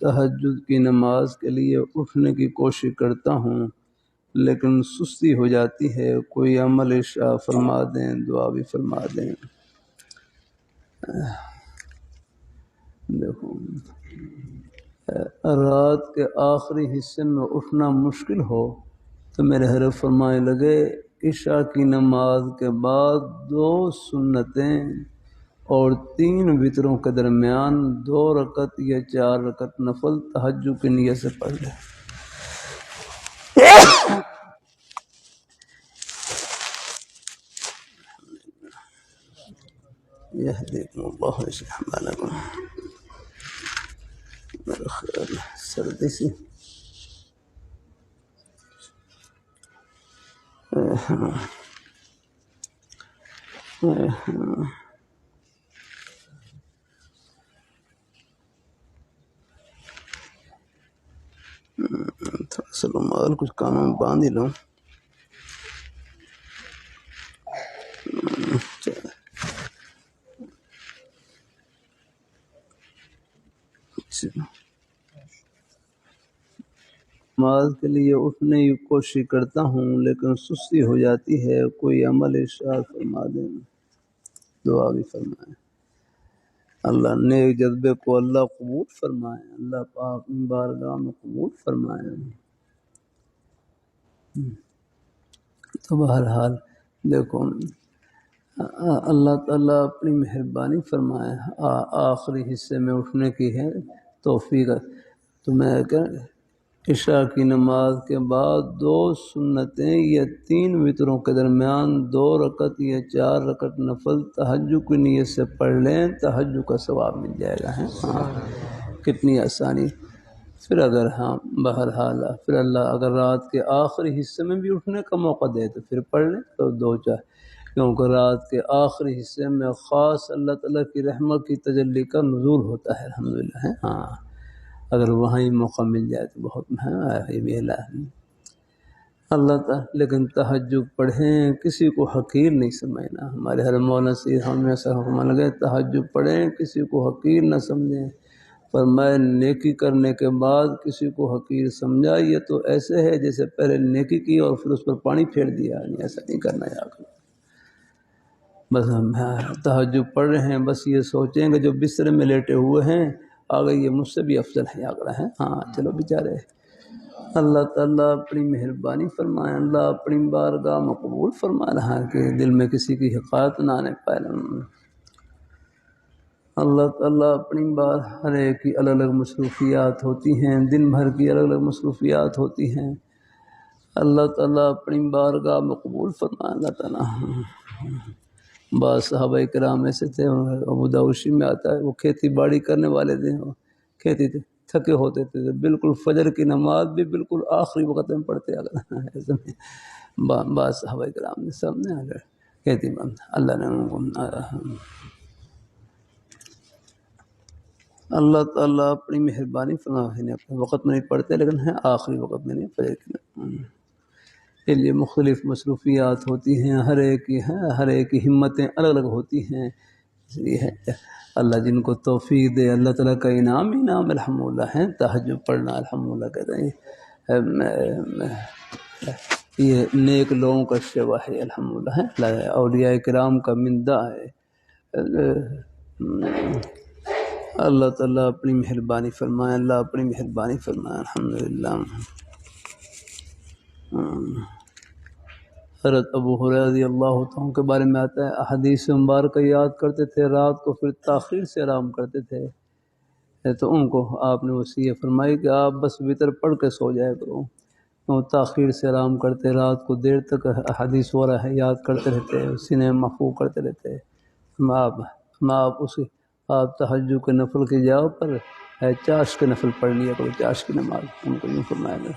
تہجد کی نماز کے لیے اٹھنے کی کوشش کرتا ہوں لیکن سستی ہو جاتی ہے، کوئی عمل ارشاد فرما دیں، دعا بھی فرما دیں۔ دیکھو، رات کے آخری حصے میں اٹھنا مشکل ہو تو میرے حضرت فرمائے لگے عشاء کی نماز کے بعد 2 سنتیں اور 3 وتروں کے درمیان 2 رکعت یا 4 رکعت نفل تہجد کی نیت سے پڑھ لیں۔ یہدیکم اللہ ویصلح بالکم۔ میرا خیال ہے سردی سے تھوڑا سا رومال کچھ کانوں میں باندھ ہی لوں۔ نماز کے لیے اٹھنے کی کوشش کرتا ہوں لیکن سستی ہو جاتی ہے، کوئی عمل ارشاد فرما دیں، دعا بھی فرمائیں۔ اللہ نیک جذبے کو اللہ قبول فرمائے، اللہ پاک بارگاہ میں قبول فرمائے۔ تو بہرحال دیکھو اللہ تعالیٰ اپنی مہربانی فرمائے، آخری حصے میں اٹھنے کی ہے توفیق۔ تو میں عشاء کی نماز کے بعد 2 سنتیں یا 3 وتروں کے درمیان 2 رکعت یا 4 رکعت نفل تہجد کی نیت سے پڑھ لیں، تہجد کا ثواب مل جائے گا۔ ہاں کتنی آسانی۔ پھر اگر بہرحال پھر اللہ اگر رات کے آخری حصے میں بھی اٹھنے کا موقع دے تو پھر پڑھ لیں تو 2-4، کیونکہ رات کے آخری حصے میں خاص اللہ تعالیٰ کی رحمت کی تجلی کا نزول ہوتا ہے الحمدللہ۔ ہاں اگر وہیں موقع مل جائے تو بہت یہ بھی اللہ تعالیٰ۔ لیکن تہجد پڑھیں، کسی کو حقیر نہیں سمجھنا۔ ہمارے ہر مولانا سید ہمیں فرمان لگے تہجد پڑھیں، کسی کو حقیر نہ سمجھیں۔ فرمائے نیکی کرنے کے بعد کسی کو حقیر سمجھا یہ تو ایسے ہے جیسے پہلے نیکی کی اور پھر اس پر پانی پھیر دیا، ایسا نہیں کرنا ہے۔ بس ہم تہجد پڑھ رہے ہیں، بس یہ سوچیں کہ جو بستر میں لیٹے ہوئے ہیں آگے یہ مجھ سے بھی افضل ہے آگرہ ہے۔ ہاں چلو بیچارے، اللہ تعالیٰ اپنی مہربانی فرمائے، اللہ اپنی بارگاہ میں قبول فرما رہا ہے کہ دل میں کسی کی حقارت نہ آنے پائے۔ اللہ تعالیٰ اپنی ہر ایک کی الگ الگ مصروفیات ہوتی ہیں، دن بھر کی الگ الگ مصروفیات ہوتی ہیں، اللہ تعالیٰ اپنی بارگاہ میں قبول فرمائے۔ اللہ تعالیٰ بعض صحابہ کرام ایسے تھے، ابو داؤد میں آتا ہے، وہ کھیتی باڑی کرنے والے تھے، کھیتی تھے، تھکے ہوتے تھے، بالکل فجر کی نماز بھی بالکل آخری وقت میں پڑھتے ایسے بعض صحابہ کرام نے سب نے کھیتی اللہ نے اللہ تعالیٰ اپنی مہربانی فرمائے، اپنے وقت میں نہیں پڑھتے لیکن ہیں آخری وقت میں نہیں فجر کی کے لیے مختلف مصروفیات ہوتی ہیں، ہر ایک کی ہمتیں الگ الگ ہوتی ہیں، اس لیے ہے اللہ جن کو توفیق دے، اللہ تعالیٰ کا انعام الحمدللہ ہے تہجد پڑھنا الحمدللہ کہتے ہیں، یہ نیک لوگوں کا شیوا ہے الحمدللہ ہے، اولیاء کرام کا مندہ ہے۔ اللہ تعالیٰ اپنی مہربانی فرمائے، اللہ اپنی مہربانی فرمائے الحمدللہ۔ حضرت ابو ہریرہ رضی اللہ عنہ کے بارے میں آتا ہے، احادیث مبارکہ یاد کرتے تھے، رات کو پھر تاخیر سے آرام کرتے تھے، تو ان کو آپ نے وصیت فرمائی کہ آپ بس وتر پڑھ کے سو جائے کرو، تو تاخیر سے آرام کرتے، رات کو دیر تک احادیث ہو رہا ہے یاد کرتے رہتے، سینے محفوظ کرتے رہتے۔ آپ تہجد کے نفل کی جگہ پر چاش کے نفل پڑھ لیا کرو، چاش کی نماز، ان کو یوں فرمایا گیا۔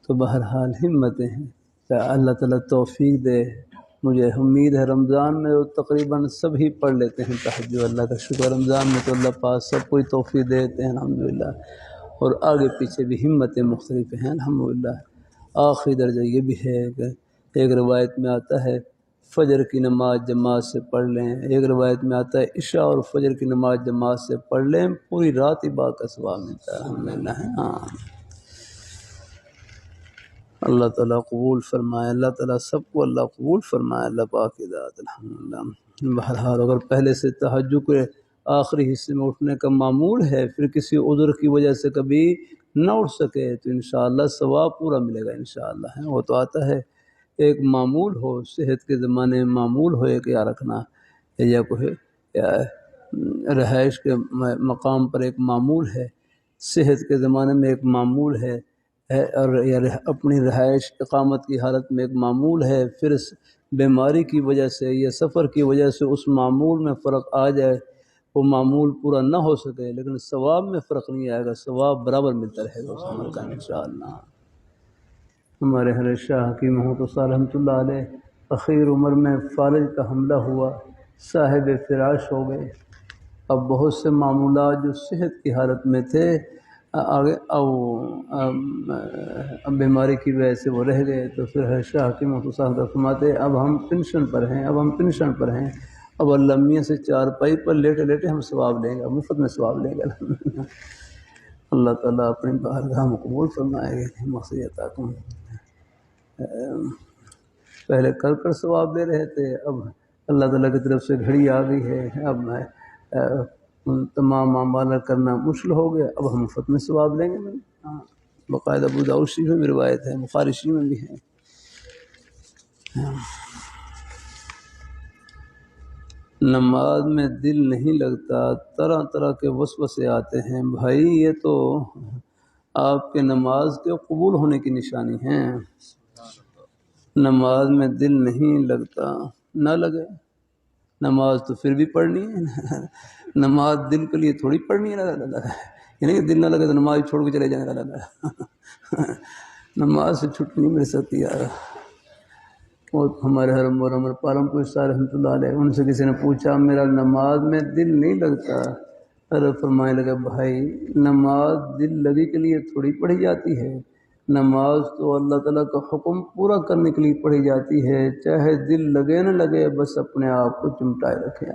تو بہرحال ہمتیں ہیں کہ اللہ تعالیٰ توفیق دے۔ مجھے امید ہے رمضان میں تقریباً سب ہی پڑھ لیتے ہیں تہجد، اللہ کا شکر، رمضان میں تو اللہ پاک سب کوئی توفیق دیتے ہیں الحمدللہ، اور آگے پیچھے بھی ہمتیں مختلف ہیں الحمدللہ۔ آخری درجہ یہ بھی ہے کہ ایک روایت میں آتا ہے فجر کی نماز جماعت سے پڑھ لیں، ایک روایت میں آتا ہے عشاء اور فجر کی نماز جماعت سے پڑھ لیں، پوری رات عبادت کا ثواب ملتا ہے۔ الحمدللہ۔ ہاں، اللہ تعالیٰ قبول فرمائے، اللہ تعالیٰ سب کو اللہ قبول فرمائے، اللہ پاک کی ذات۔ الحمدللہ۔ بہرحال اگر پہلے سے تہجد کے آخری حصے میں اٹھنے کا معمول ہے، پھر کسی عذر کی وجہ سے کبھی نہ اٹھ سکے، تو انشاءاللہ ثواب پورا ملے گا انشاءاللہ۔ وہ تو آتا ہے ایک معمول ہو، صحت کے زمانے میں معمول ہو ایک یا رکھنا، یا کوئی یا رہائش کے مقام پر ایک معمول ہے، صحت کے زمانے میں ایک معمول ہے، اور یا اپنی رہائش اقامت کی حالت میں ایک معمول ہے، پھر بیماری کی وجہ سے یا سفر کی وجہ سے اس معمول میں فرق آ جائے، وہ معمول پورا نہ ہو سکے، لیکن ثواب میں فرق نہیں آئے گا، ثواب برابر ملتا رہے گا اس عمل کا انشاءاللہ۔ ہمارے حضرت شاہ حکیم محمد صاحب رحمۃ اللہ علیہ اخیر عمر میں فالج کا حملہ ہوا، صاحب فراش ہو گئے۔ اب بہت سے معمولات جو صحت کی حالت میں تھے آگے اب بیماری کی وجہ سے وہ رہ گئے، تو پھر حضرت شاہ حکیم محمد صاحب فرماتے اب ہم پینشن پر ہیں، اب اللہ میاں سے چارپائی پر لیٹے لیٹے ہم ثواب لیں گے، مفت میں ثواب لیں گے۔ اللہ تعالیٰ اپنی بارگاہ میں قبول فرمائے گا۔ مغفرتکم، پہلے کر ثواب دے رہے تھے، اب اللہ تعالیٰ کی طرف سے گھڑی آ گئی ہے، اب میں تمام اعمال کرنا مشکل ہو گیا، اب ہم مفت میں ثواب لیں گے۔ ہاں، باقاعدہ ابو داؤد شریف میں بھی روایت ہے، بخاری شریف میں بھی ہے۔ نماز میں دل نہیں لگتا، طرح طرح کے وسوسے آتے ہیں۔ بھائی یہ تو آپ کے نماز کے قبول ہونے کی نشانی ہے۔ نماز میں دل نہیں لگتا، نہ لگے، نماز تو پھر بھی پڑھنی ہے۔ نماز دل کے لیے تھوڑی پڑھنی ہے، یعنی کہ دل نہ لگے تو نماز چھوڑ کے چلے جانے کا۔ نماز سے چھٹ نہیں مل سکتی یار۔ وہ ہمارے حرم اور ہمارے پالمپور صاحب رحمۃ اللہ علیہ، ان سے کسی نے پوچھا میرا نماز میں دل نہیں لگتا، ارے فرمانے لگا بھائی نماز دل لگی کے لیے تھوڑی پڑھی جاتی ہے، نماز تو اللہ تعالیٰ کا حکم پورا کرنے کے لیے پڑھی جاتی ہے، چاہے دل لگے نہ لگے، بس اپنے آپ کو چمٹائے رکھے۔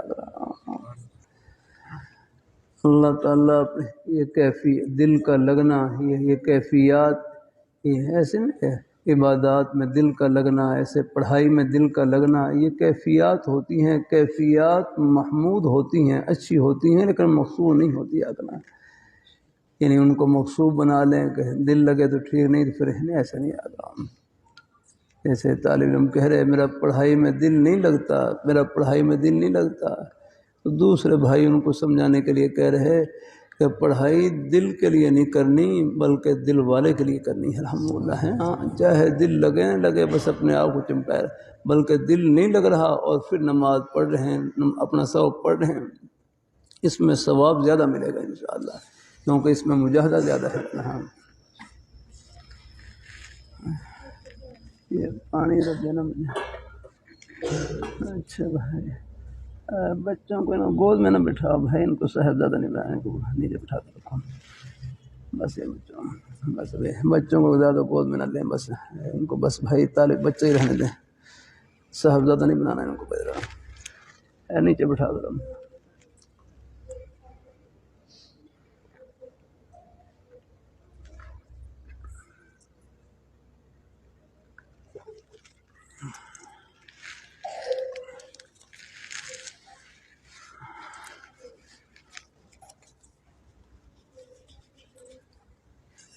اللہ تعالیٰ یہ دل کا لگنا، یہ کیفیات، یہ ایسے نہیں ہے عبادات میں دل کا لگنا، ایسے پڑھائی میں دل کا لگنا، یہ کیفیات ہوتی ہیں، کیفیات محمود ہوتی ہیں، اچھی ہوتی ہیں، لیکن مقصود نہیں ہوتی اگنا، یعنی ان کو مقصود بنا لیں کہ دل لگے تو ٹھیک، نہیں تو پھر ایسا نہیں آگا۔ جیسے طالب علم کہہ رہے میرا پڑھائی میں دل نہیں لگتا، تو دوسرے بھائی ان کو سمجھانے کے لیے کہہ رہے کہ پڑھائی دل کے لیے نہیں کرنی بلکہ دل والے کے لیے کرنی ہے۔ الحمدللہ ہے، ہاں، چاہے دل لگے نہ لگے، بس اپنے آپ کو چمٹائے، بلکہ دل نہیں لگ رہا اور پھر نماز پڑھ رہے ہیں، اپنا ثواب پڑھ رہے ہیں، اس میں ثواب زیادہ ملے گا انشاءاللہ، کیونکہ اس میں مجاہدہ زیادہ ہے۔ ہاں، یہ پانی رکھ دینا مجھے۔ اچھا بھائی، بچوں کو نا گود میں نہ بٹھاؤ بھائی، ان کو صاحبزادہ نہیں بنانے کو، نیچے بٹھا کے رکھو بس۔ یہ بچوں کو زیادہ گود میں نہ لیں، بس ان کو بس بھائی طالب بچے ہی رہنے دیں، صاحبزادہ نہیں بنانا ہے ان کو، نیچے بٹھا دو۔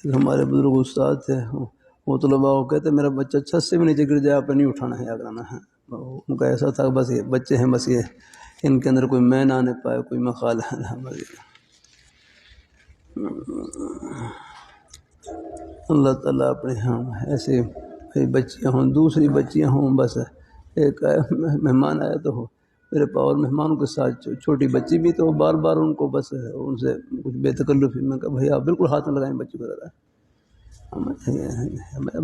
ہمارے بزرگ استاد تھے، وہ طلباء کو کہتے میرا بچہ چھت سے بھی نیچے گر جائے، آپ نے نہیں اٹھانا ہے، اگرانا ہے۔ ان کا ایسا تھا بس یہ بچے ہیں، بس یہ ان کے اندر کوئی میں نہ آنے پائے، کوئی مخال ہے۔ اللہ تعالیٰ اپنے ہاں ایسے بچیاں ہوں، دوسری بچیاں ہوں، بس ایک مہمان آیا تو میرے پاور مہمانوں کے ساتھ چھوٹی بچی بھی، تو بار بار ان کو بس ان سے کچھ بے تکلفی میں کہا بھائی آپ بالکل ہاتھ نہ لگائیں بچی کو،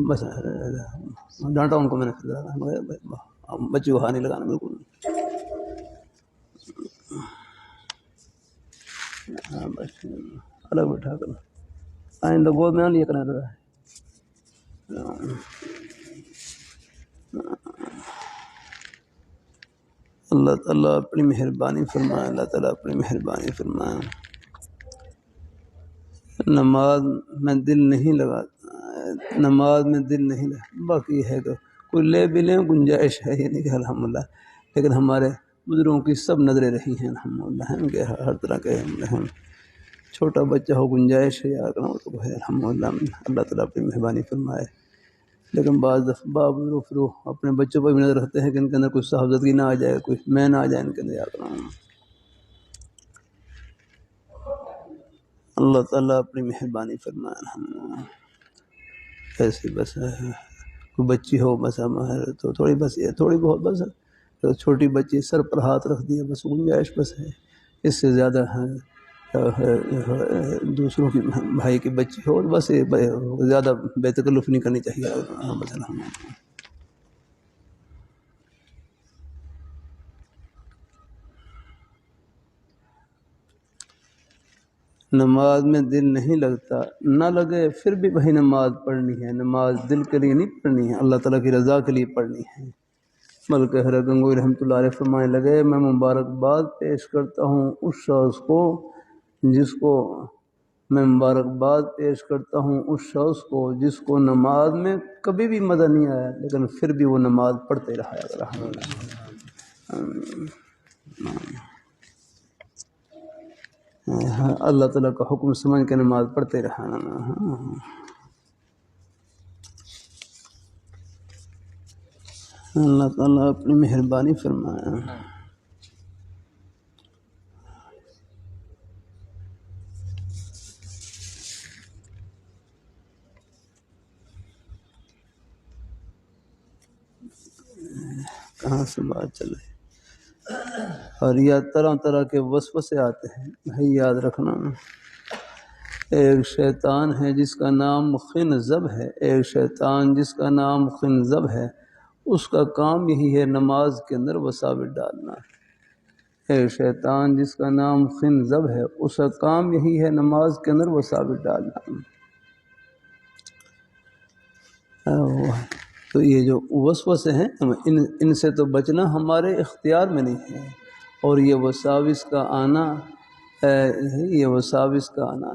بس ڈانٹا ان کو میں نے، بچی کو ہاتھ نہیں لگانا بالکل۔ ہاں بس الگ بٹھا کر آئندہ گود میں نہ لیا کرنا رہا ہے۔ اللہ تعالیٰ اپنی مہربانی فرمائے، اللہ تعالیٰ اپنی مہربانی فرمائے۔ نماز میں دل نہیں لگاتا، نماز میں دل نہیں لگا، باقی ہے کہ کوئی لے بھی لیں گنجائش ہے، یہ نہیں کہ الحمدللہ، لیکن ہمارے بزرگوں کی سب نظریں رہی ہیں الحمدللہ، ان کے ہر طرح کے چھوٹا بچہ ہو گنجائش ہے یا کرنا تو ہے الحمدللہ، اللہ تعالیٰ اپنی مہربانی فرمائے۔ لیکن بعض دفعہ بزرگ پھر وہ اپنے بچوں پر بھی نظر رکھتے ہیں کہ ان کے اندر کوئی صاحبزدگی نہ آ جائے، کوئی میں نہ آ جائے ان کے اندر، یا کرنا اللہ تعالیٰ اپنی مہربانی فرمائے۔ ایسی بس ہے کوئی بچی ہو بس تو تھوڑی بس یہ تھوڑی بہت بس چھوٹی بچی سر پر ہاتھ رکھ دیا بس گنجائش بس ہے، اس سے زیادہ دوسروں کی بھائی کی بچی ہو بس زیادہ بے تکلف نہیں کرنی چاہیے بس الحمدللہ۔ نماز میں دل نہیں لگتا، نہ لگے پھر بھی وہی نماز پڑھنی ہے، نماز دل کے لیے نہیں پڑھنی ہے، اللہ تعالیٰ کی رضا کے لیے پڑھنی ہے۔ بلکہ حضرت گنگوئی رحمۃ اللہ علیہ فرمانے لگے، میں مبارکباد پیش کرتا ہوں اس شخص کو جس کو میں مبارکباد پیش کرتا ہوں اس شخص کو جس کو نماز میں کبھی بھی مزہ نہیں آیا لیکن پھر بھی وہ نماز پڑھتے رہا۔ اللہ تعالیٰ کا حکم سمجھ کے نماز پڑھتے رہا۔ اللہ تعالیٰ اپنی مہربانی فرمائے۔ کہاں سے بات چل رہی؟ اور یہ طرح طرح کے وسوسے آتے ہیں، بھائی یاد رکھنا۔ ایک شیطان ہے جس کا نام خنزب ہے، ایک شیطان جس کا نام خنزب ہے، اس کا کام یہی ہے نماز کے اندر وساوس ڈالنا۔ ایک شیطان جس کا نام خنزب ہے، اس کا کام یہی ہے نماز کے اندر وساوس ڈالنا۔ تو یہ جو وسوسے ہیں ان سے تو بچنا ہمارے اختیار میں نہیں ہے، اور یہ وساوس کا آنا یہ وساوس کا آنا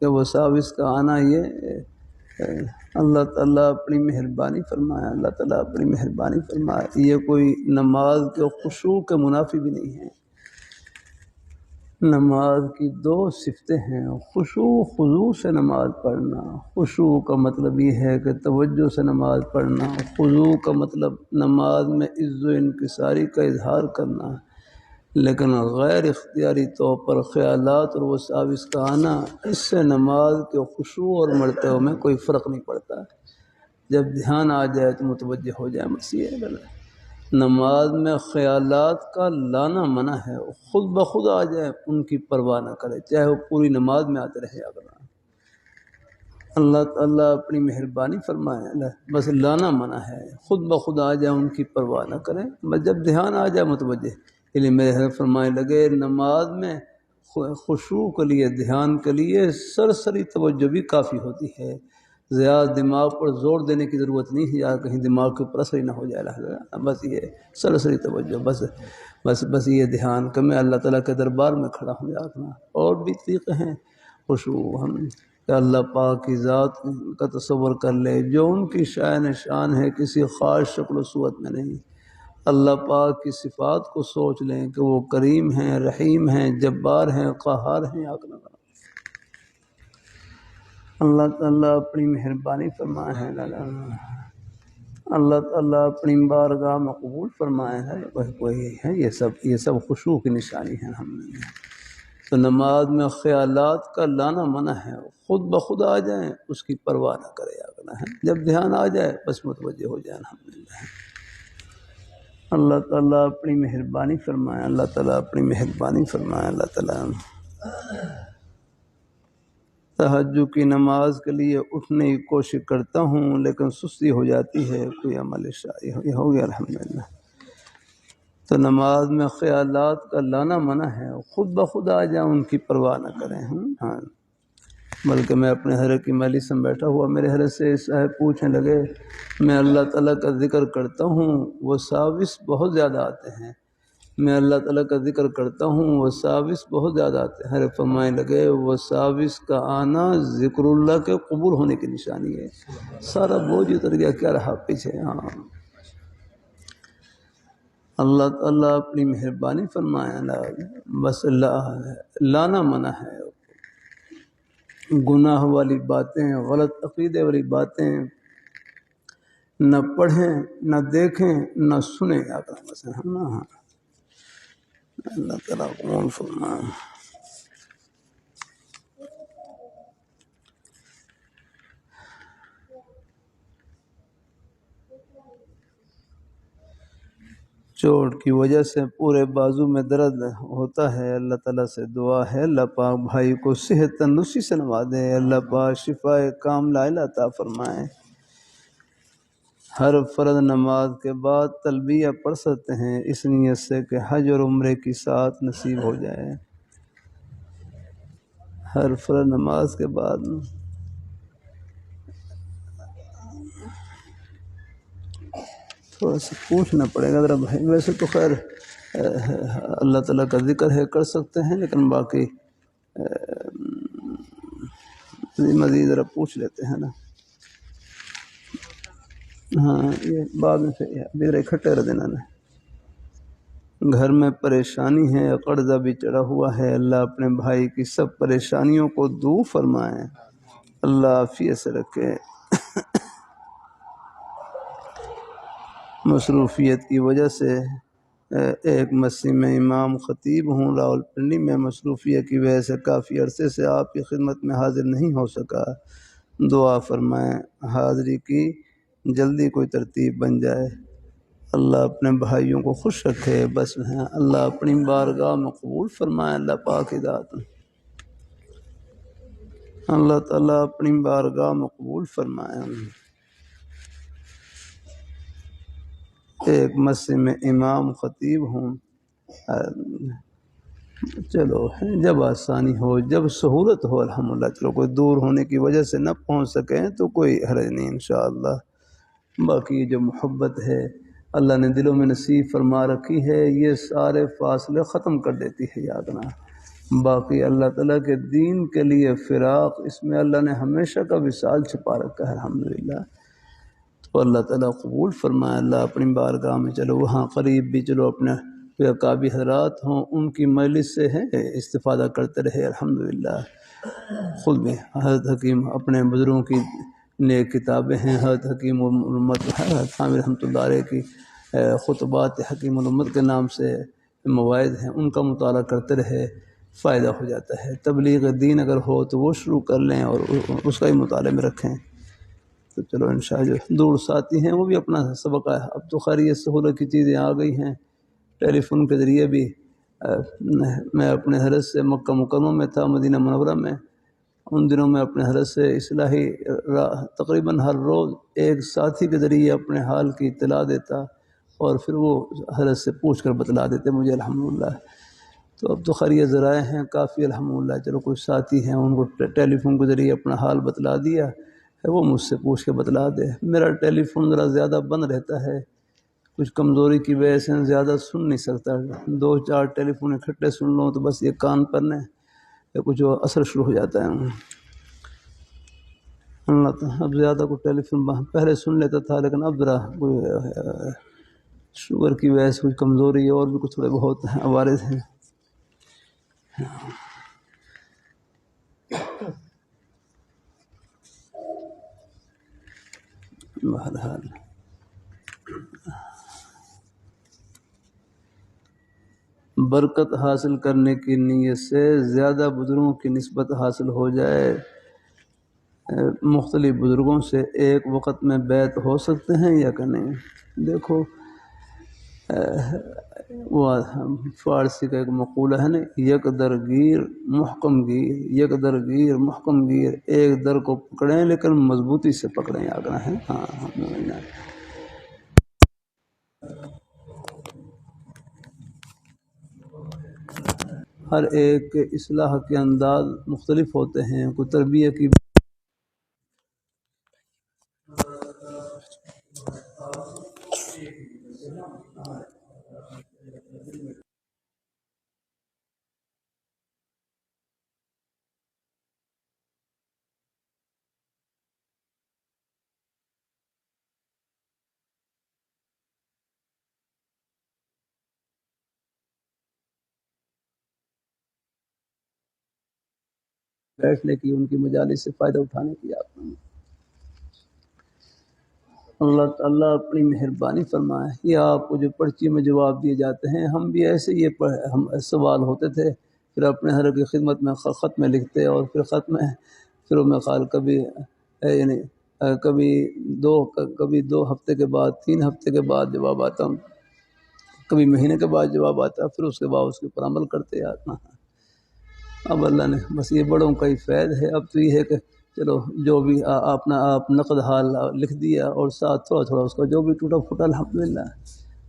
یہ وساوس کا آنا یہ اللہ تعالیٰ اپنی مہربانی فرمائے، اللہ تعالیٰ اپنی مہربانی فرمائے۔ یہ کوئی نماز کے خشوع کے منافی بھی نہیں ہے۔ نماز کی دو صفتیں ہیں، خشوع خضوع سے نماز پڑھنا۔ خشوع کا مطلب یہ ہے کہ توجہ سے نماز پڑھنا، خضوع کا مطلب نماز میں عز و انکساری کا اظہار کرنا، لیکن غیر اختیاری طور پر خیالات اور وساوس کا آنا، اس سے نماز کے خشوع اور مرتبہ میں کوئی فرق نہیں پڑتا۔ جب دھیان آ جائے تو متوجہ ہو جائے، مسیح نماز میں خیالات کا لانا منع ہے، خود بخود آ جائے ان کی پرواہ نہ کرے، چاہے وہ پوری نماز میں آتے رہے اگر اللہ تعالیٰ اپنی مہربانی فرمائے، بس لانا منع ہے، خود بخود آ جائے ان کی پرواہ نہ کریں، بس جب دھیان آ جائے متوجہ۔ اس لیے میرے حضرت فرمانے لگے نماز میں خشوع کے لیے، دھیان کے لیے سرسری توجہ بھی کافی ہوتی ہے، زیادہ دماغ پر زور دینے کی ضرورت نہیں ہے، یا کہیں دماغ کے اوپر اثر ہی نہ ہو جائے، بس یہ سرسری توجہ، بس یہ دھیان کہ میں اللہ تعالیٰ کے دربار میں کھڑا ہوں یا رکھنا۔ اور بھی طریقے ہیں خشوع، ہم کہ اللہ پاک کی ذات کا تصور کر لے جو ان کی شان ہے، کسی خاص شکل و صورت میں نہیں۔ اللہ پاک کی صفات کو سوچ لیں کہ وہ کریم ہیں، رحیم ہیں، جبار ہیں، قہار ہیں، اللہ تعالیٰ اپنی مہربانی فرمائے ہے، اللہ تعالیٰ اپنی بارگاہ مقبول فرمائے ہے، وہی ہے، یہ سب خشوع کی نشانی ہے۔ تو نماز میں خیالات کا لانا منع ہے، خود بخود آ جائیں اس کی پرواہ نہ کرے، جب دھیان آ جائے بس متوجہ ہو جائے الحمدللہ۔ اللہ تعالیٰ اپنی مہربانی فرمائے، اللہ تعالیٰ اپنی مہربانی فرمائے، اللہ تعالیٰ۔ تہجد کی نماز کے لیے اٹھنے کی کوشش کرتا ہوں لیکن سستی ہو جاتی ہے، کوئی عمل شائع ہو گیا الحمدللہ۔ تو نماز میں خیالات کا لانا منع ہے، خود بخود آ جائیں ان کی پرواہ نہ کریں۔ ہاں بلکہ میں اپنے حرم کی مجلس میں بیٹھا ہوا میرے حضرت سے صاحب پوچھنے لگے میں اللہ تعالیٰ کا ذکر کرتا ہوں وساوس بہت زیادہ آتے ہیں، میں اللہ تعالیٰ کا ذکر کرتا ہوں وساوس بہت زیادہ آتے ہیں۔ حضرت فرمانے لگے وساوس کا آنا ذکر اللہ کے قبول ہونے کی نشانی ہے۔ سارا بوجھ اتر گیا، کیا رہا پیچھے۔ ہاں اللہ تعالیٰ اپنی مہربانی فرمایا نا، بس لانا منع ہے، گناہ والی باتیں، غلط عقیدے والی باتیں نہ پڑھیں نہ دیکھیں نہ سنیں، بس نا اللہ تعالیٰ قبول فرمائے۔ چوٹ کی وجہ سے پورے بازو میں درد ہوتا ہے، اللہ تعالیٰ سے دعا ہے اللہ پاک بھائی کو صحت تندرستی سے نوازے، اللہ پاک شفائے کاملہ عطا فرمائے۔ ہر فرض نماز کے بعد تلبیہ پڑھ سکتے ہیں اس نیت سے کہ حج اور عمرے کی ساتھ نصیب ہو جائے۔ ہر فرض نماز کے بعد تھوڑا سا پوچھنا پڑے گا ذرا بھائی، ویسے تو خیر اللہ تعالیٰ کا ذکر ہے کر سکتے ہیں، لیکن باقی مزید ذرا پوچھ لیتے ہیں نا۔ ہاں یہ بعد میں صحیح ہے، ابھی ذرا اکٹھے رہ دینا نا۔ گھر میں پریشانی ہے، قرضہ بھی چڑھا ہوا ہے، اللہ اپنے بھائی کی سب پریشانیوں کو دور فرمائے، اللہ عافیت سے رکھے۔ مصروفیت کی وجہ سے ایک مسجد میں امام خطیب ہوں، راولپنڈی میں مصروفیت کی وجہ سے کافی عرصے سے آپ کی خدمت میں حاضر نہیں ہو سکا، دعا فرمائیں حاضری کی جلدی کوئی ترتیب بن جائے، اللہ اپنے بھائیوں کو خوش رکھے، بس ہیں اللہ اپنی بارگاہ میں قبول فرمائے، اللہ پاک کی ذات اللہ تعالیٰ اپنی بارگاہ میں قبول فرمائے۔ ایک مسجد میں امام خطیب ہوں، چلو جب آسانی ہو جب سہولت ہو الحمدللہ، چلو کوئی دور ہونے کی وجہ سے نہ پہنچ سکیں تو کوئی حرج نہیں انشاءاللہ۔ باقی جو محبت ہے اللہ نے دلوں میں نصیب فرما رکھی ہے، یہ سارے فاصلے ختم کر دیتی ہے، یاد رکھنا۔ باقی اللہ تعالیٰ کے دین کے لیے فراق، اس میں اللہ نے ہمیشہ کا وصال چھپا رکھا ہے الحمدللہ۔ تو اللہ تعالیٰ قبول فرمائے، اللہ اپنی بارگاہ میں چلو وہاں قریب بھی چلو اپنے قابل حضرات ہوں ان کی مجلس سے ہے استفادہ کرتے رہے الحمدللہ۔ خود بھی حضرت حکیم اپنے بزرگوں کی نیک کتابیں ہیں، حضرت حکیم الامت حضرت عامر رحمۃ اللہ علیہ کی خطبات حکیم الامت کے نام سے مواعظ ہیں، ان کا مطالعہ کرتے رہے، فائدہ ہو جاتا ہے۔ تبلیغ دین اگر ہو تو وہ شروع کر لیں اور اس کا ہی مطالعے میں رکھیں، تو چلو انشاءاللہ جو دور ساتھی ہیں وہ بھی اپنا سبق ہے۔ اب تو خیر یہ سہولت کی چیزیں آ گئی ہیں، ٹیلی فون کے ذریعے بھی میں اپنے حضرت سے مکہ مکرمہ میں تھا، مدینہ منورہ میں، ان دنوں میں اپنے حضرت سے اصلاحی تقریباً ہر روز ایک ساتھی کے ذریعے اپنے حال کی اطلاع دیتا اور پھر وہ حضرت سے پوچھ کر بتلا دیتے مجھے الحمدللہ۔ تو اب تو خیر یہ ذرائع ہیں کافی الحمدللہ، چلو کچھ ساتھی ہیں ان کو ٹیلی فون کے ذریعے اپنا حال بتلا دیا ہے، وہ مجھ سے پوچھ کے بتلا دے۔ میرا ٹیلی فون ذرا زیادہ بند رہتا ہے، کچھ کمزوری کی وجہ سے زیادہ سن نہیں سکتا، 2-4 ٹیلی فون اکٹھے سن لوں تو بس یہ کان پر نے کچھ اثر شروع ہو جاتا ہے۔ اللہ تعالیٰ اب زیادہ کوئی ٹیلی فون پہلے سن لیتا تھا، لیکن اب ذرا شوگر کی وجہ سے کچھ کمزوری اور بھی کچھ تھوڑے بہت عوارض ہیں۔ بہرحال برکت حاصل کرنے کی نیت سے زیادہ بزرگوں کی نسبت حاصل ہو جائے، مختلف بزرگوں سے ایک وقت میں بیعت ہو سکتے ہیں یا کہ نہیں؟ دیکھو وہ فارسی کا ایک مقولہ ہے نا، یک درگیر محکم گیر، یک درگیر محکم گیر، ایک در کو پکڑیں لیکن مضبوطی سے پکڑیں، آگرہ ہے۔ ہاں ہر ایک کے اصلاح کے انداز مختلف ہوتے ہیں. کوئی تربیت کی بیٹھنے کی، ان کی مجالس سے فائدہ اٹھانے کی آپ نے. اللہ تعالیٰ اپنی مہربانی فرمائے. یہ آپ کو جو پرچی میں جواب دیے جاتے ہیں، ہم بھی ایسے یہ ہم سوال ہوتے تھے، پھر اپنے حضرت کی خدمت میں خط میں لکھتے، اور پھر خط میں پھر میں خال کبھی یعنی کبھی دو ہفتے کے بعد، 3 ہفتے کے بعد جواب آتا، کبھی مہینے کے بعد جواب آتا، پھر اس کے بعد اس کے اوپر عمل کرتے آنا. اب اللہ نے بس یہ بڑوں کا ہی فیض ہے. اب تو یہ ہے کہ چلو جو بھی آپ نقد حال لکھ دیا، اور ساتھ تھوڑا تھوڑا اس کا جو بھی ٹوٹا پھوٹا الحمدللہ.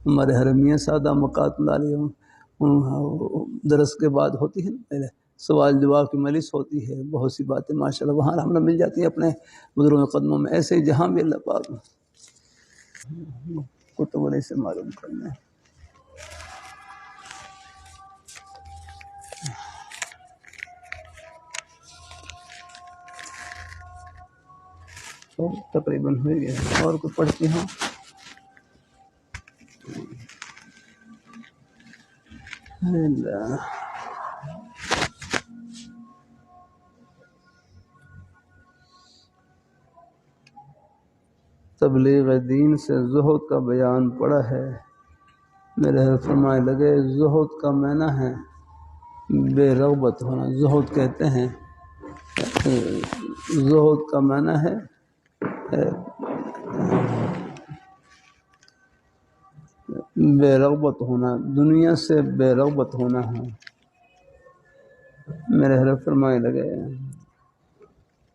ہمارے حرمیہ سادہ مقات لالی درس کے بعد ہوتی ہے نا، پہلے سوال جواب کی مجلس ہوتی ہے، بہت سی باتیں ماشاءاللہ وہاں ہمیں مل جاتی ہیں اپنے بزرگوں کے قدموں میں. ایسے ہی جہاں بھی اللہ پاک کتب علیہ سے معلوم کرنا ہے. تو تقریباً ہو گیا. اور کوئی پڑھتی ہوں؟ اللہ تبلیغ دین سے زہد کا بیان پڑا ہے. میرے حضرت فرمائے لگے زہد کا معنی ہے بے رغبت ہونا. زہد کہتے ہیں، زہد کا معنی ہے بے رغبت ہونا، دنیا سے بے رغبت ہونا ہے. میرے حضرت فرمائے لگے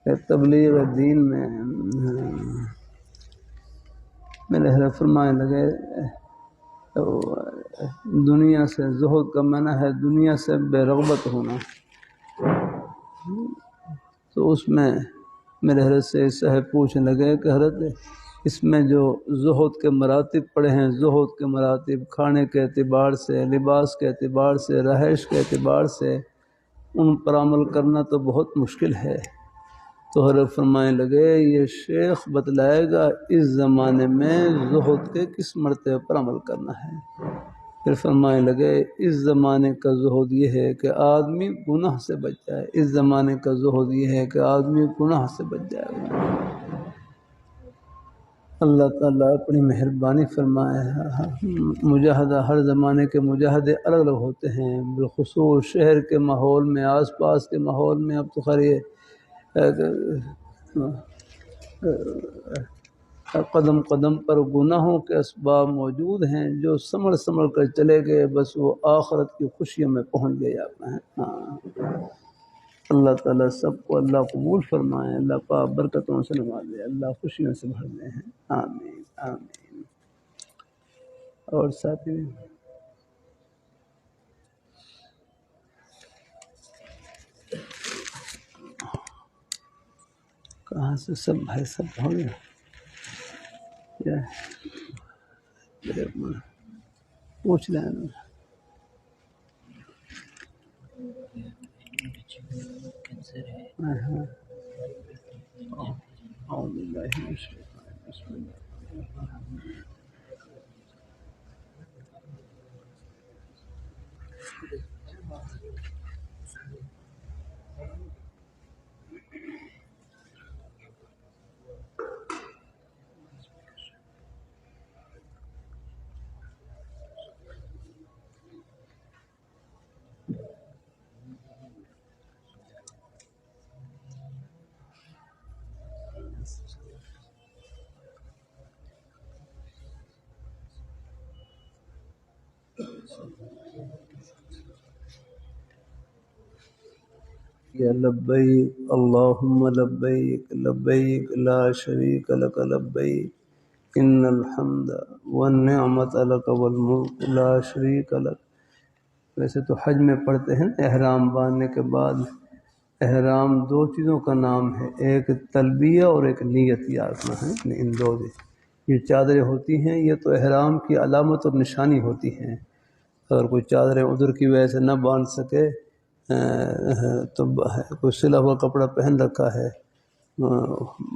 کہ تبلیغ دین میں میرے حضرت فرمائے لگے دنیا سے، زہد کا معنی ہے دنیا سے بے رغبت ہونا. تو اس میں میرے حضرت سے صاحب پوچھنے لگے کہ حضرت اس میں جو زہد کے مراتب پڑے ہیں، زہد کے مراتب کھانے کے اعتبار سے، لباس کے اعتبار سے، رہائش کے اعتبار سے، ان پر عمل کرنا تو بہت مشکل ہے. تو حضرت فرمائے لگے یہ شیخ بتلائے گا اس زمانے میں زہد کے کس مرتبے پر عمل کرنا ہے. پھر فرمائے لگے اس زمانے کا زہد یہ ہے کہ آدمی گناہ سے بچ جائے. اس زمانے کا زہد یہ ہے کہ آدمی گناہ سے بچ جائے گا. اللہ تعالیٰ اپنی مہربانی فرمائے. مجاہدہ، ہر زمانے کے مجاہدے الگ الگ ہوتے ہیں، بالخصوص شہر کے ماحول میں، آس پاس کے ماحول میں. اب تو خیر یہ قدم قدم پر گناہوں کے اسباب موجود ہیں، جو سمجھ سمجھ کر چلے گئے بس وہ آخرت کی خوشیوں میں پہنچ گئے آپ ہیں. اللہ تعالیٰ سب کو اللہ قبول فرمائے، اللہ پاک برکتوں سے نوازے، اللہ خوشیوں سے بھر دے ہیں. آمین آمین. اور ساتھی کہاں سے سب بھائی سب ہو گیا کیا پوچھ لیں. لبیک اللہم لبیک لبیک لا شریک لک لبیک ان الحمد والنعمت لک والملک لا شریک لک ویسے تو حج میں پڑھتے ہیں احرام باندھنے کے بعد، احرام دو چیزوں کا نام ہے، ایک تلبیہ اور ایک نیت یاد رکھنا ہے، ان دو یہ چادریں ہوتی ہیں، یہ تو احرام کی علامت اور نشانی ہوتی ہیں۔ اگر کوئی چادریں عذر کی وجہ سے نہ باندھ سکے تو کوئی سلا ہوا کپڑا پہن رکھا ہے،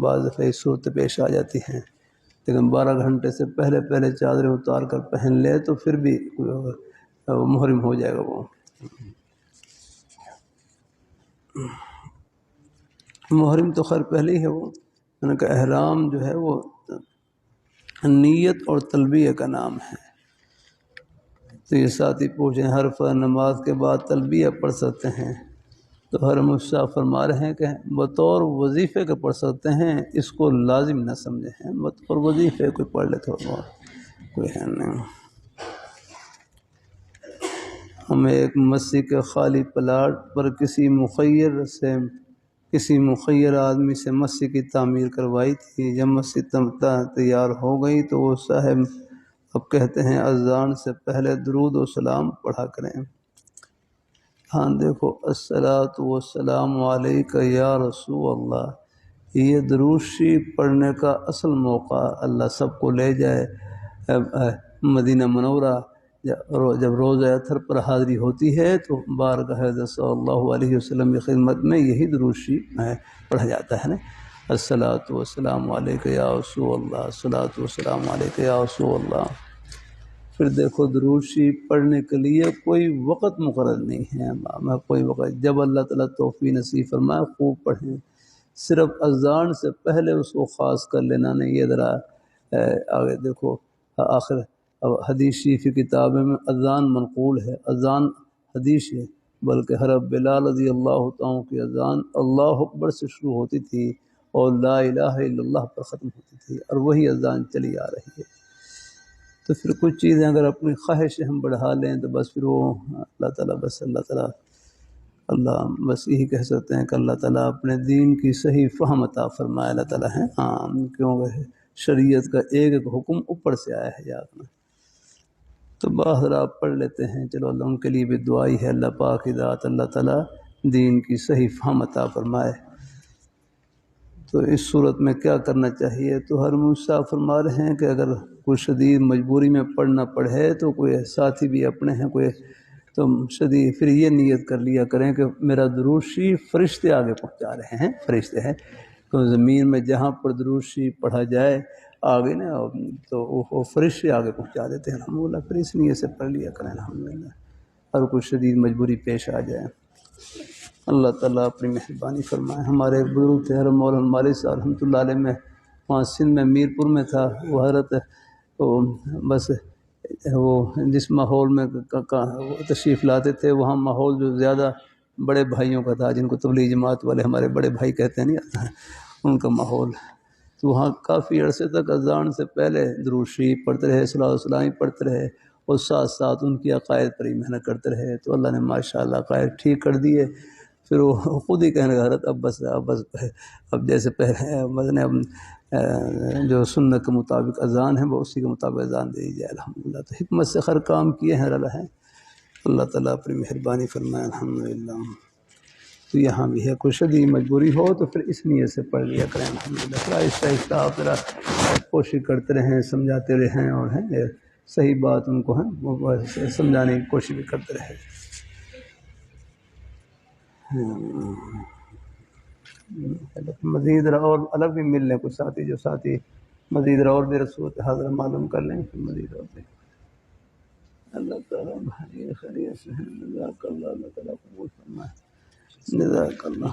بعض دفعہ صورت پیش آ جاتی ہیں، لیکن 12 گھنٹے سے پہلے چادریں اتار کر پہن لے تو پھر بھی محرم ہو جائے گا وہ۔ محرم تو خیر پہلے ہی ہے وہ، یعنی کہ احرام جو ہے وہ نیت اور تلبیہ کا نام ہے۔ تو یہ ساتھی پوچھیں ہر فرض نماز کے بعد تلبیہ پڑھ سکتے ہیں؟ تو حرم الشاہ فرما رہے ہیں کہ بطور وظیفے کے پڑھ سکتے ہیں، اس کو لازم نہ سمجھیں ہیں، بطور وظیفے کوئی پڑھ لیتے ہو کوئی ہے نہیں۔ ہمیں ایک مسجد کے خالی پلاٹ پر کسی مخیر آدمی سے مسجد کی تعمیر کروائی تھی، جب مسجد تیار ہو گئی تو وہ صاحب اب کہتے ہیں اذان سے پہلے درود و سلام پڑھا کریں۔ ہاں دیکھو، الصلاۃ والسلام علیک یا رسول اللہ، یہ درود شریف پڑھنے کا اصل موقع اللہ سب کو لے جائے مدینہ منورہ، جب روزہ اطہر پر حاضری ہوتی ہے تو بارگاہ حضرت صلی اللہ علیہ وسلم کی خدمت میں یہی درود شریف پڑھا جاتا ہے نا، الصلاۃ والسلام علیک یا رسول اللہ، الصلاۃ والسلام علیک یا رسول اللہ۔ پھر دیکھو درود شریف پڑھنے کے لیے کوئی وقت مقرر نہیں ہے، کوئی وقت، جب اللہ تعالیٰ توفیق نصیب فرمائے خوب پڑھیں، صرف اذان سے پہلے اس کو خاص کر لینا نہیں۔ یہ ذرا آگے دیکھو، آخر حدیث شریف کی کتابیں میں اذان منقول ہے، اذان حدیث ہے، بلکہ حضرت بلال رضی اللہ تعالیٰ کی اذان اللہ اکبر سے شروع ہوتی تھی اور لا الہ الا اللہ پر ختم ہوتی تھی، اور وہی اذان چلی آ رہی ہے۔ تو پھر کچھ چیزیں اگر اپنی خواہش ہم بڑھا لیں تو بس پھر وہ اللہ تعالیٰ بس یہی کہہ سکتے ہیں کہ اللہ تعالیٰ اپنے دین کی صحیح فہم عطا فرمائے اللہ تعالیٰ ہے، ہاں، کیونکہ شریعت کا ایک ایک حکم اوپر سے آیا ہے یاد میں۔ تو باہر آپ پڑھ لیتے ہیں، چلو اللہ ان کے لیے بھی دعائی ہے، اللہ پاک کی ذات اللہ تعالیٰ دین کی صحیح فہم عطا فرمائے۔ تو اس صورت میں کیا کرنا چاہیے؟ تو حرم صاحب فرما رہے ہیں کہ اگر کوئی شدید مجبوری میں پڑھنا پڑے تو کوئی ساتھی بھی اپنے ہیں کوئی تو شدید، پھر یہ نیت کر لیا کریں کہ میرا درود شریف فرشتے آگے پہنچا رہے ہیں، فرشتے ہیں تو زمین میں جہاں پر درود شریف پڑھا جائے آگے نا تو وہ فرشتے آگے پہنچا دیتے ہیں الحمدللہ، پھر اس نیت سے پڑھ لیا کریں الحمدللہ، اور کوئی شدید مجبوری پیش آ جائے۔ اللہ تعالیٰ اپنی مہربانی فرمائے۔ ہمارے ایک بزرگ تھے حضرت مولانا مالک صاحب رحمۃ اللہ علیہ میں، وہاں سندھ میں میرپور میں تھا وہ حضرت، بس وہ جس ماحول میں تشریف لاتے تھے وہاں ماحول جو زیادہ بڑے بھائیوں کا تھا، جن کو تبلیغ جماعت والے ہمارے بڑے بھائی کہتے ہیں نہیں، ان کا ماحول، تو وہاں کافی عرصے تک اذان سے پہلے درود شریف پڑھتے رہے، صلاۃ والسلام پڑھتے رہے، اور ساتھ ساتھ ان کی عقائد پر ہی محنت کرتے رہے، تو اللہ نے ماشاءاللہ عقائد ٹھیک کر دیے۔ پھر وہ خود ہی کہنے لگا حضرت اب جیسے پہلے جو سنت کے مطابق اذان ہے وہ اسی کے مطابق اذان دے دی جائے الحمدللہ۔ تو حکمت سے ہر کام کیے ہیں اللہ تعالیٰ اپنی مہربانی فرمائے الحمدللہ۔ تو یہاں بھی ہے کوئی شدید مجبوری ہو تو پھر اس نیت سے پڑھ لیا کریں الحمدللہ، پھر آہستہ آہستہ آپ ذرا کوشش کرتے رہیں، سمجھاتے رہیں، اور ہیں صحیح بات ان کو ہیں وہ سمجھانے کی کوشش بھی کرتے رہے۔ مزید اور الگ بھی مل لیں کچھ ساتھی، جو ساتھی مزید اور بھی صورت حاضر معلوم کر لیں، پھر مزید اور بھی اللہ تعالیٰ بھائی خیریت سے ہیں، جزاک اللہ، اللہ تعالیٰ قبول فرمائے، جزاک اللہ۔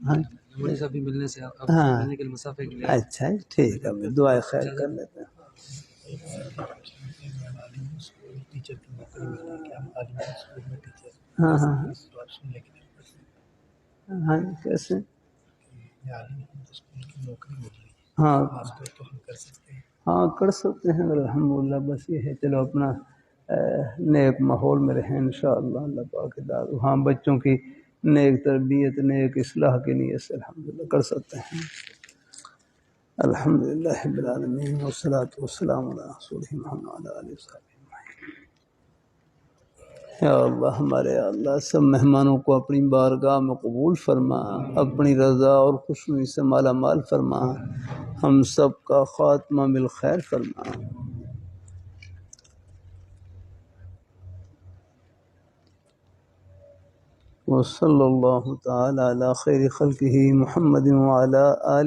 ہاں ملنے سے ہاں ملنے کے مسافر کے لیے اچھا ٹھیک ہے، دعائے خیر کر لیتے ہیں۔ ہاں ہاں ہاں کیسے ہاں ہاں کر سکتے ہیں الحمدللہ، بس یہ ہے چلو اپنا نیک ماحول میں رہیں انشاءاللہ، اللہ پاک داد ہاں بچوں کی نیک تربیت، نیک اصلاح کے نیت سے الحمدللہ کر سکتے ہیں۔ الحمدللہ رب العالمین والصلاۃ والسلام علی رسولہ محمد وعلی آلہ وصحبہ۔ یا اللہ ہمارے اللہ سب مہمانوں کو اپنی بارگاہ میں قبول فرما، اپنی رضا اور خوشنودی سے مالا مال فرما، ہم سب کا خاتمہ بالخیر فرما۔ وصلی اللہ تعالی علی خیر خلقہ محمد وعلی آلہ